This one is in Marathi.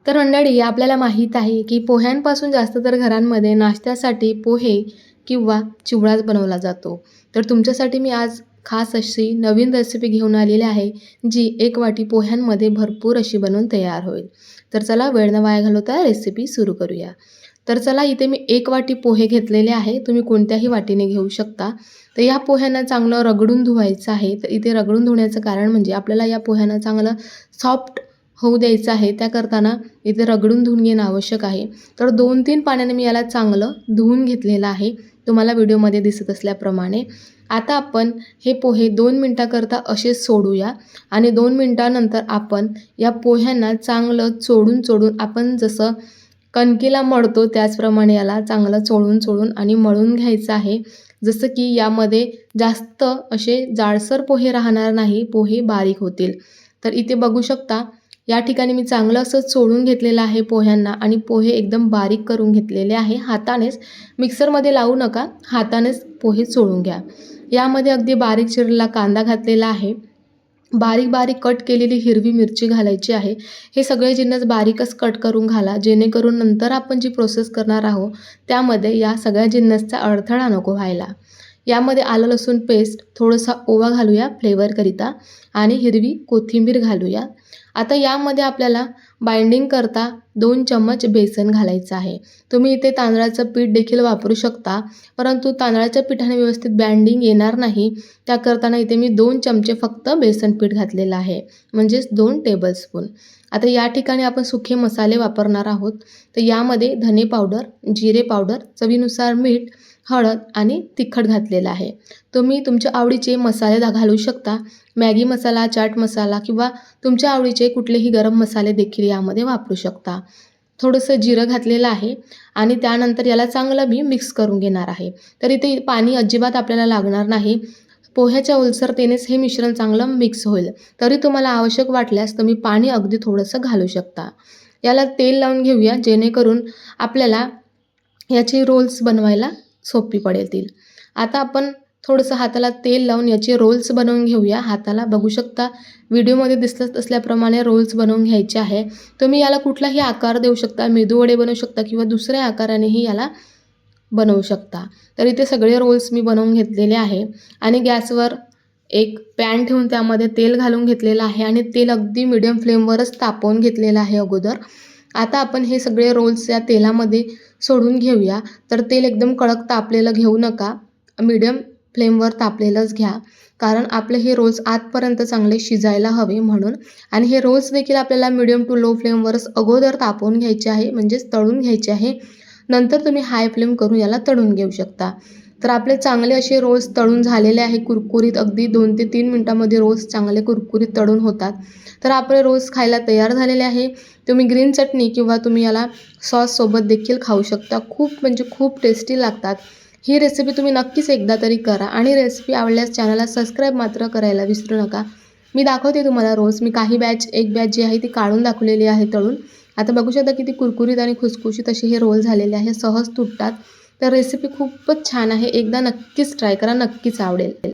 तर मंडळी आपल्याला माहीत आहे की पोह्यांपासून जास्त तर घरांमध्ये नाश्त्यासाठी पोहे किंवा चिवडाच बनवला जातो. तर तुमच्यासाठी मी आज खास अशी नवीन रेसिपी घेऊन आलेली आहे, जी 1 वाटी पोह्यांमध्ये भरपूर अशी बनवून तयार होईल. तर चला वेळ न वाया घालवता रेसिपी सुरू करूया. तर चला इथे मी 1 वाटी पोहे घेतलेले आहे. तुम्ही कोणत्याही वाटीने घेऊ शकता. तर या पोह्यांना चांगलं रगडून धुवायचं आहे. तर इथे रगडून धुण्याचं कारण म्हणजे आपल्याला या पोह्यांना चांगलं सॉफ्ट होऊ द्यायचं आहे. त्या करताना इथे रगडून धुवून घेणं आवश्यक आहे. तर 2-3 पाण्याने मी याला चांगलं धुवून घेतलेलं आहे, तुम्हाला व्हिडिओमध्ये दिसत असल्याप्रमाणे. आता आपण हे पोहे 2 मिनटाकरता असेच सोडूया आणि 2 मिनटानंतर आपण या पोह्यांना चांगलं चोडून आपण जसं कणकीला मळतो त्याचप्रमाणे याला चांगलं चोळून आणि मळून घ्यायचं आहे. जसं की यामध्ये जास्त असे जाडसर पोहे राहणार नाही, पोहे बारीक होतील. तर इथे बघू शकता या ठिकाणी मी चांगलं असं चोळून घेतलेलं आहे पोह्यांना आणि पोहे एकदम बारीक करून घेतलेले आहे. हातानेच, मिक्सरमध्ये लावू नका, हातानेच पोहे चोळून घ्या. यामध्ये अगदी बारीक चिरलेला कांदा घातलेला आहे. बारीक कट केलेली हिरवी मिरची घालायची आहे. हे सगळे जिन्नस बारीकच कट करून घाला, जेणेकरून नंतर आपण जी प्रोसेस करणार आहोत त्यामध्ये या सगळ्या जिन्नसचा अडथळा नको व्हायला. यामध्ये आलं लसूण पेस्ट, थोडासा ओवा घालूया फ्लेवरकरिता आणि हिरवी कोथिंबीर घालूया. आता यामध्ये आपल्याला बाइंडिंग करता 2 चम्मच बेसन घालायचं आहे. तुम्ही इथे तांदळाचं पीठ देखील वापरू शकता, परंतु तांदळाच्या पिठाने व्यवस्थित बाइंडिंग येणार नाही. त्या करताना इथे मी 2 चमचे फक्त बेसन पीठ घातलेलं आहे, म्हणजेच 2 टेबलस्पून. आता या ठिकाणी आपण सुखे मसाले वापरणार आहोत. तर यामध्ये धने पावडर, जिरे पावडर, चवीनुसार मीठ, हळद आणि तिखट घातलेलं आहे. तुम्ही तुमच्या आवडीचे मसाले घालू शकता. मॅगी मसाला, चाट मसाला किंवा तुमच्या आवडीचे कुठलेही गरम मसाले देखील यामध्ये वापरू शकता. थोडंसं जिरं घातलेलं आहे आणि त्यानंतर याला चांगलं मी मिक्स करून घेणार आहे. तर इथे पाणी अजिबात आपल्याला लागणार नाही. पोह्याच्या ओलसरतेनेच हे मिश्रण चांगलं मिक्स होईल. तरी तुम्हाला आवश्यक वाटल्यास तुम्ही पाणी अगदी थोडंसं घालू शकता. याला तेल लावून घेऊया, जेणेकरून आपल्याला याचे रोल्स बनवायला सोपी पडतील. आता आपण थोडंसं हाताला तेल लावून याचे रोल्स बनवून घेऊया. हाताला बघू शकता व्हिडिओमध्ये दिसत असल्याप्रमाणे रोल्स बनवून घ्यायचे आहे. तुम्ही याला कुठलाही आकार देऊ शकता, मेदूवडे बनवू शकता किंवा दुसऱ्या आकारानेही याला बनवू शकता. तर इथे सगळे रोल्स मी बनवून घेतलेले आहे आणि गॅसवर एक पॅन ठेवून त्यामध्ये तेल घालून घेतलेलं आहे आणि तेल अगदी मीडियम फ्लेमवरच तापवून घेतलेलं आहे अगोदर. आता आपण हे सगळे रोल्स या तेलामध्ये सोडून घेऊया. तर तेल एकदम कडक तापलेलं घेऊ नका, मीडियम फ्लेमवर तापलेलंच घ्या, कारण आपले हे रोल्स आतपर्यंत चांगले शिजायला हवे म्हणून. आणि हे रोल्स देखील आपल्याला मीडियम टू लो फ्लेमवरच अगोदर तापवून घ्यायचे आहे, म्हणजेच तळून घ्यायचे आहे. नंतर तुम्ही हाय फ्लेम करून याला तळून घेऊ शकता. तर आपले चांगले असे रोल्स तळून झालेले आहे कुरकुरीत. अगदी 2 ते 3 मिनटामध्ये रोल्स चांगले कुरकुरीत तळून होतात. तर आपले रोल्स खायला तयार झालेले आहे. तुम्ही ग्रीन चटणी किंवा तुम्ही याला सॉससोबत देखील खाऊ शकता. खूप म्हणजे खूप टेस्टी लागतात. ही रेसिपी तुम्ही नक्कीच एकदा तरी करा आणि रेसिपी आवडल्यास चॅनलला सबस्क्राईब मात्र करायला विसरू नका. मी दाखवते तुम्हाला रोल्स. मी काही एक बॅच जी आहे ती काढून दाखवलेली आहे तळून. आता बघू शकता किती कुरकुरीत आणि खुसखुशीत असे हे रोल झालेले आहे, सहज तुटतात. तर रेसिपी खूपच छान आहे. एकदा नक्कीच ट्राय करा, नक्कीच आवडेल.